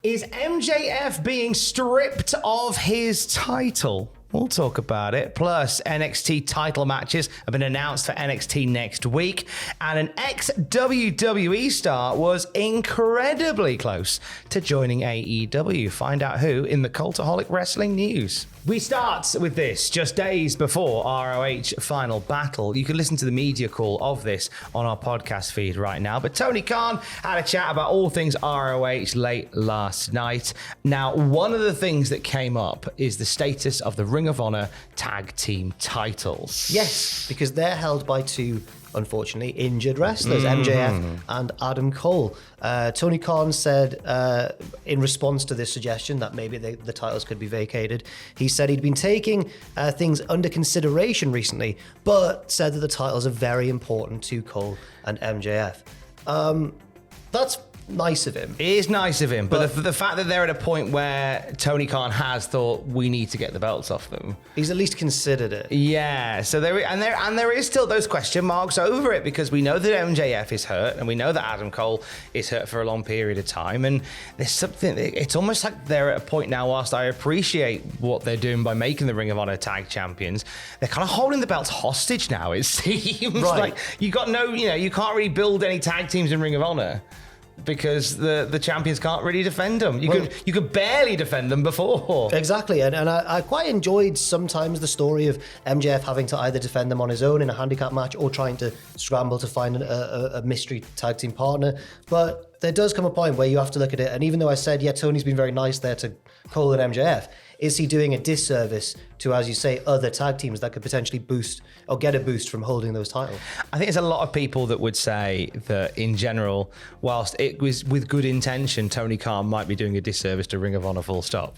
Is MJF being stripped of his title? We'll talk about it. Plus, NXT title matches have been announced for NXT next week. And an ex-WWE star was incredibly close to joining AEW. Find out who in the Cultaholic Wrestling News. We start with this just days before ROH Final Battle. You can listen to the media call of this on our podcast feed right now. But Tony Khan had a chat about all things ROH late last night. Now, one of the things that came up is the status of the Ring of Honor tag team titles. Yes, because they're held by two, unfortunately, injured wrestlers, MJF and Adam Cole. Tony Khan said in response to this suggestion that maybe the titles could be vacated, he said he'd been taking things under consideration recently, but said that the titles are very important to Cole and MJF. That's nice of him. It is nice of him, but the fact that they're at a point where Tony Khan has thought we need to get the belts off them, he's at least considered it. Yeah, so there is still those question marks over it, because we know that MJF is hurt and we know that Adam Cole is hurt for a long period of time, and there's something. It's almost like they're at a point now. Whilst I appreciate what they're doing by making the Ring of Honor tag champions, they're kind of holding the belts hostage now. It seems like you can't really build any tag teams in Ring of Honor, because the champions can't really defend them. You could barely defend them before. Exactly, and I quite enjoyed sometimes the story of MJF having to either defend them on his own in a handicap match or trying to scramble to find a mystery tag team partner. But there does come a point where you have to look at it, and even though I said, yeah, Tony's been very nice there to Cole and MJF, is he doing a disservice to, as you say, other tag teams that could potentially boost or get a boost from holding those titles? I think there's a lot of people that would say that in general, whilst it was with good intention, Tony Khan might be doing a disservice to Ring of Honor full stop.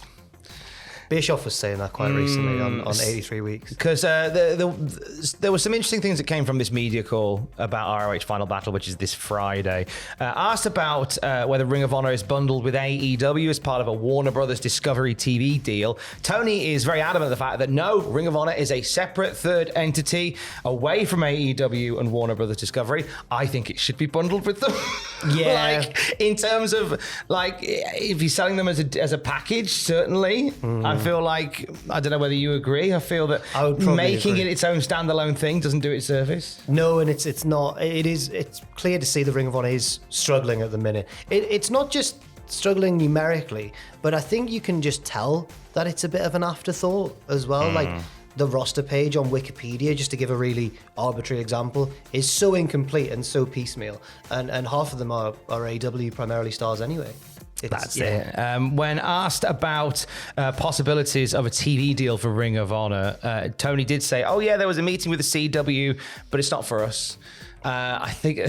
Bischoff was saying that quite recently on 83 Weeks. Because there were some interesting things that came from this media call about ROH Final Battle, which is this Friday. Asked about whether Ring of Honor is bundled with AEW as part of a Warner Brothers Discovery TV deal. Tony is very adamant of the fact that no, Ring of Honor is a separate third entity away from AEW and Warner Brothers Discovery. I think it should be bundled with them. Yeah. In terms of, if you're selling them as a package, certainly. I feel like, I don't know whether you agree, I feel that making it its own standalone thing doesn't do it service. No, and it's not. It's clear to see the Ring of Honor is struggling at the minute. It's not just struggling numerically, but I think you can just tell that it's a bit of an afterthought as well. Like the roster page on Wikipedia, just to give a really arbitrary example, is so incomplete and so piecemeal, and half of them are AEW primarily stars anyway. That's it. When asked about possibilities of a TV deal for Ring of Honor, Tony did say, "Oh yeah, there was a meeting with the CW, but it's not for us." I think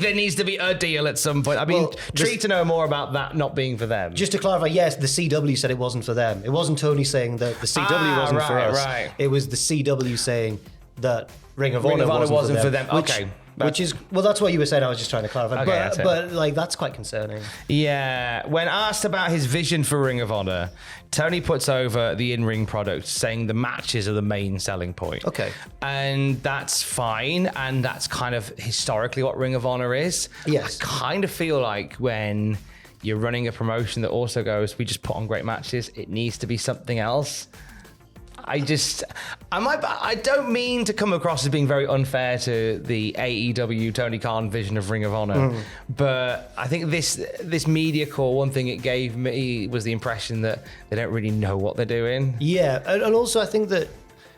there needs to be a deal at some point. I mean, treat to know more about that not being for them. Just to clarify, yes, the CW said it wasn't for them. It wasn't Tony saying that the CW wasn't for us. Right. It was the CW saying that Ring of Honor wasn't for them. Okay. Which is, well, that's what you were saying. I was just trying to clarify. Okay, but that's quite concerning. Yeah. When asked about his vision for Ring of Honor, Tony puts over the in-ring product, saying the matches are the main selling point. Okay. And that's fine. And that's kind of historically what Ring of Honor is. Yes. I kind of feel like when you're running a promotion that also goes, we just put on great matches, it needs to be something else. I don't mean to come across as being very unfair to the AEW Tony Khan vision of Ring of Honor, but I think this media call, one thing it gave me was the impression that they don't really know what they're doing. Yeah, and also I think that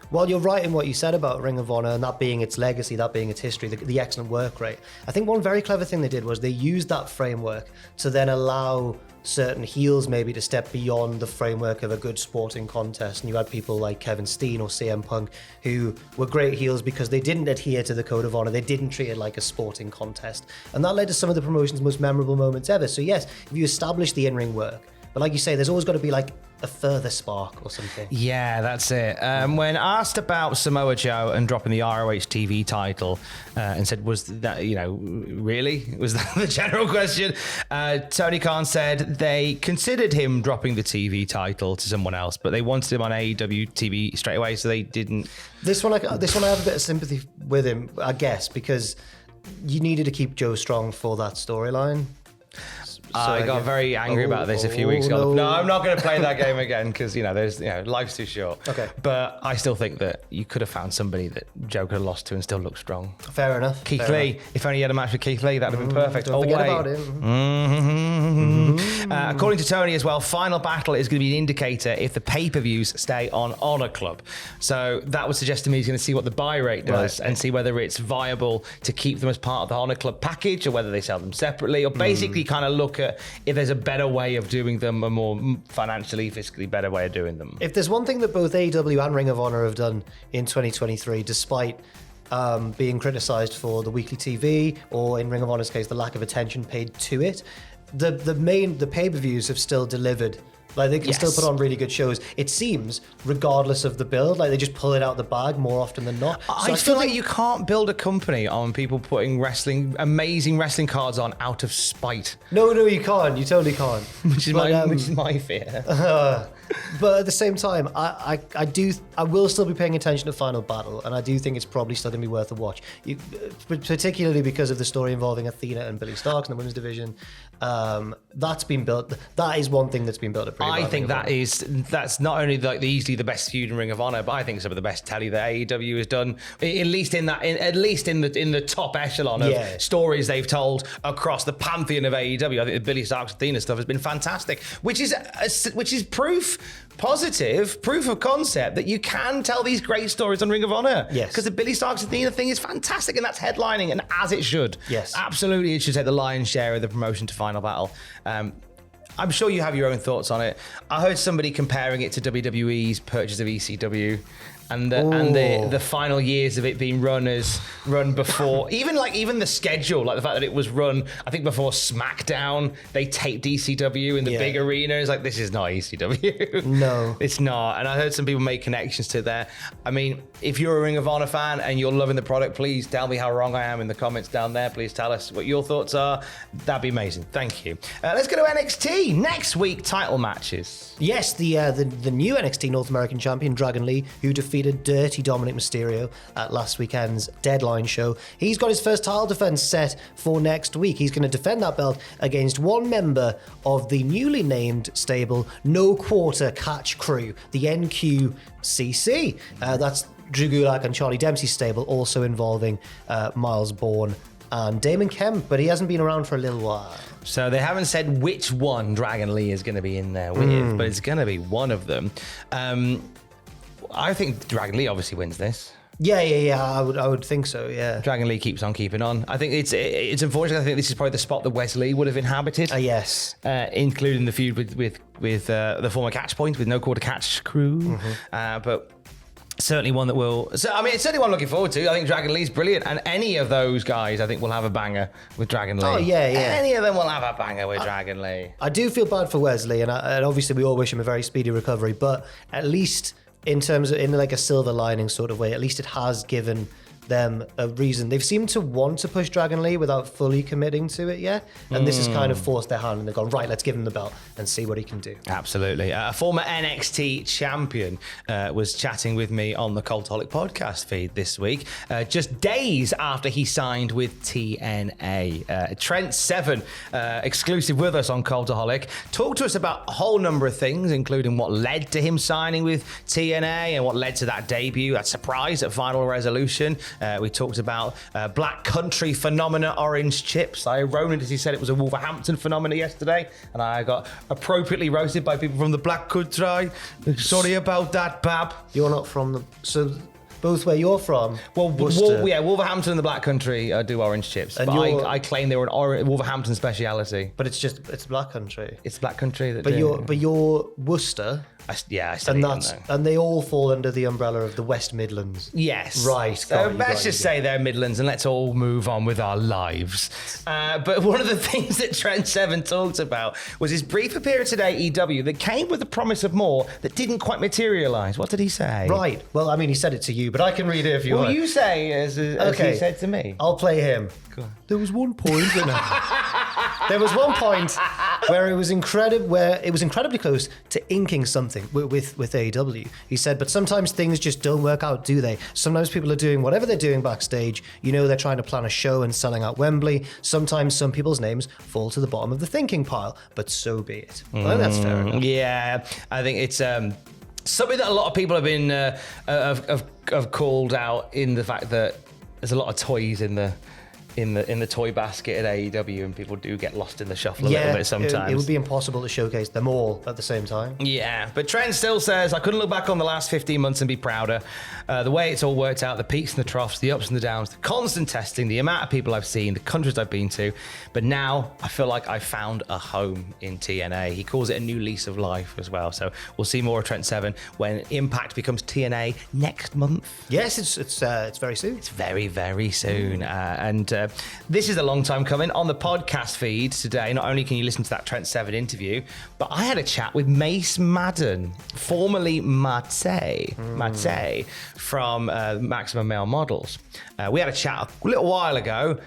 while you're right in what you said about Ring of Honor and that being its legacy, that being its history, the excellent work rate, I think one very clever thing they did was they used that framework to then allow certain heels maybe to step beyond the framework of a good sporting contest. And you had people like Kevin Steen or CM Punk who were great heels because they didn't adhere to the code of honor. They didn't treat it like a sporting contest. And that led to some of the promotion's most memorable moments ever. So yes, if you establish the in-ring work, but like you say, there's always got to be like a further spark or something. Yeah, that's it. When asked about Samoa Joe and dropping the ROH TV title, and said, was that, really? Was that the general question? Tony Khan said they considered him dropping the TV title to someone else, but they wanted him on AEW TV straight away, so they didn't. This one I have a bit of sympathy with him, I guess, because you needed to keep Joe strong for that storyline. I got very angry about this a few weeks ago. No, I'm not going to play that game again because life's too short. Okay. But I still think that you could have found somebody that Joe could have lost to and still looked strong. Fair enough. Keith Lee. If only you had a match with Keith Lee, that'd have been perfect. Don't forget about him. According to Tony as well, Final Battle is going to be an indicator if the pay-per-views stay on Honor Club. So that would suggest to me he's going to see what the buy rate does and see whether it's viable to keep them as part of the Honor Club package or whether they sell them separately, or basically kind of look at if there's a better way of doing them, a more financially, fiscally better way of doing them. If there's one thing that both AEW and Ring of Honor have done in 2023, despite being criticised for the weekly TV, or in Ring of Honor's case, the lack of attention paid to it, the pay-per-views have still delivered. Like, they can still put on really good shows, it seems, regardless of the build. Like, they just pull it out of the bag more often than not. I feel like you can't build a company on people putting amazing wrestling cards on out of spite. No, you can't. You totally can't. Which is my fear. But at the same time, I will still be paying attention to Final Battle, and I do think it's probably still going to be worth a watch. Particularly because of the story involving Athena and Billy Starks in the women's division. That's been built. That is one thing that's been built up pretty well. I think that's not only like easily the best feud in Ring of Honor, but I think some of the best telly that AEW has done, at least in the top echelon of stories they've told across the pantheon of AEW. I think the Billy Starks Athena stuff has been fantastic, which is positive proof of concept that you can tell these great stories on Ring of Honor. Yes. Because the Billy Starks Athena thing is fantastic, and that's headlining, and as it should. Yes. Absolutely, it should take the lion's share of the promotion to Final Battle. I'm sure you have your own thoughts on it. I heard somebody comparing it to WWE's purchase of ECW. And the final years of it being run before, even the schedule, like the fact that it was run, I think before SmackDown, they taped ECW in the big arenas. Like, this is not ECW. No, it's not. And I heard some people make connections to there. I mean, if you're a Ring of Honor fan and you're loving the product, please tell me how wrong I am in the comments down there. Please tell us what your thoughts are. That'd be amazing. Thank you. Let's go to NXT next week. Title matches. Yes, the new NXT North American champion Dragon Lee, who defeated Dirty Dominic Mysterio at last weekend's Deadline show. He's got his first title defense set for next week. He's going to defend that belt against one member of the newly named stable No Quarter Catch Crew, the NQCC. That's Drew Gulak and Charlie Dempsey's stable, also involving Miles Bourne and Damon Kemp, but he hasn't been around for a little while. So they haven't said which one Dragon Lee is going to be in there with, but it's going to be one of them. I think Dragon Lee obviously wins this. Yeah. I would think so. Yeah. Dragon Lee keeps on keeping on. I think it's unfortunate. I think this is probably the spot that Wesley would have inhabited. Yes. Including the feud with the former Catch Point with No Quarter Catch Crew, but. Certainly one that will. So, I mean, it's certainly one I'm looking forward to. I think Dragon Lee's brilliant, and any of those guys, I think, will have a banger with Dragon Lee. Oh yeah. Any of them will have a banger with Dragon Lee. I do feel bad for Wesley, and obviously we all wish him a very speedy recovery. But at least in terms of like a silver lining sort of way, at least it has given them a reason. They've seemed to want to push Dragon Lee without fully committing to it yet, and this has kind of forced their hand, and they've gone, right, let's give him the belt and see what he can do. Absolutely. A former NXT champion was chatting with me on the Cultaholic podcast feed this week, just days after he signed with TNA. Trent Seven, exclusive with us on Cultaholic, talked to us about a whole number of things, including what led to him signing with TNA and what led to that debut, that surprise at Final Resolution. We talked about Black Country phenomena, orange chips. I erroneously said it was a Wolverhampton phenomena yesterday, and I got appropriately roasted by people from the Black Country. Sorry about that, Bab. You're not from the... So both where you're from? Well, Wolverhampton and the Black Country do orange chips. And but I claim they were an Wolverhampton speciality. But it's Black Country. It's Black Country that But you're Worcester... I said and they all fall under the umbrella of the West Midlands. Yes. Right. So let's just say they're Midlands and let's all move on with our lives. But one of the things that Trent Seven talked about was his brief appearance at AEW that came with the promise of more that didn't quite materialise. What did he say? Right. Well, I mean, he said it to you, but I can read it if you want. Well, you say as he said to me. I'll play him. Go on. There was one point. There was one point where it was incredibly close to inking something with AEW. He said, but sometimes things just don't work out, do they? Sometimes people are doing whatever they're doing backstage. You know, they're trying to plan a show and selling out Wembley. Sometimes some people's names fall to the bottom of the thinking pile, but so be it. I think that's fair enough. Yeah, I think it's something that a lot of people have been have called out in the fact that there's a lot of toys in the toy basket at AEW, and people do get lost in the shuffle a little bit sometimes. It would be impossible to showcase them all at the same time. Yeah, but Trent still says, I couldn't look back on the last 15 months and be prouder. The way it's all worked out, the peaks and the troughs, the ups and the downs, the constant testing, the amount of people I've seen, the countries I've been to. But now I feel like I found a home in TNA. He calls it a new lease of life as well. So we'll see more of Trent Seven when Impact becomes TNA next month. Yes, it's very soon. It's very, very soon. This is a long time coming. On the podcast feed today, not only can you listen to that Trent Seven interview, but I had a chat with Mace Madden, formerly Mate from Maximum Male Models. We had a chat a little while ago.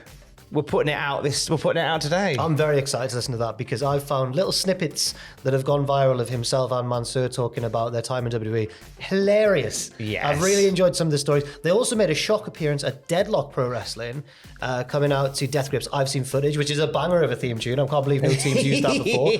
We're putting it out today. I'm very excited to listen to that because I've found little snippets that have gone viral of himself and Mansoor talking about their time in WWE. Hilarious. Yes. I've really enjoyed some of the stories. They also made a shock appearance at Deadlock Pro Wrestling, coming out to Death Grips I've Seen Footage, which is a banger of a theme tune. I can't believe no team's used that before.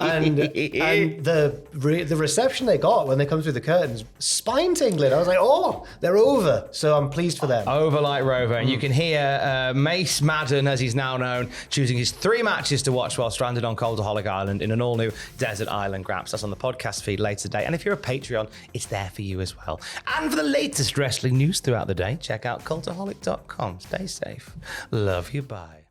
And the reception they got when they come through the curtains, spine tingling. I was like, oh, they're over. So I'm pleased for them. Over like Rover. And you can hear Mace Madden, as he's now known, choosing his 3 matches to watch while stranded on Cultaholic Island in an all-new desert island. Graps. That's on the podcast feed later today. And if you're a Patreon, it's there for you as well. And for the latest wrestling news throughout the day, check out cultaholic.com. Stay safe. Love you. Bye.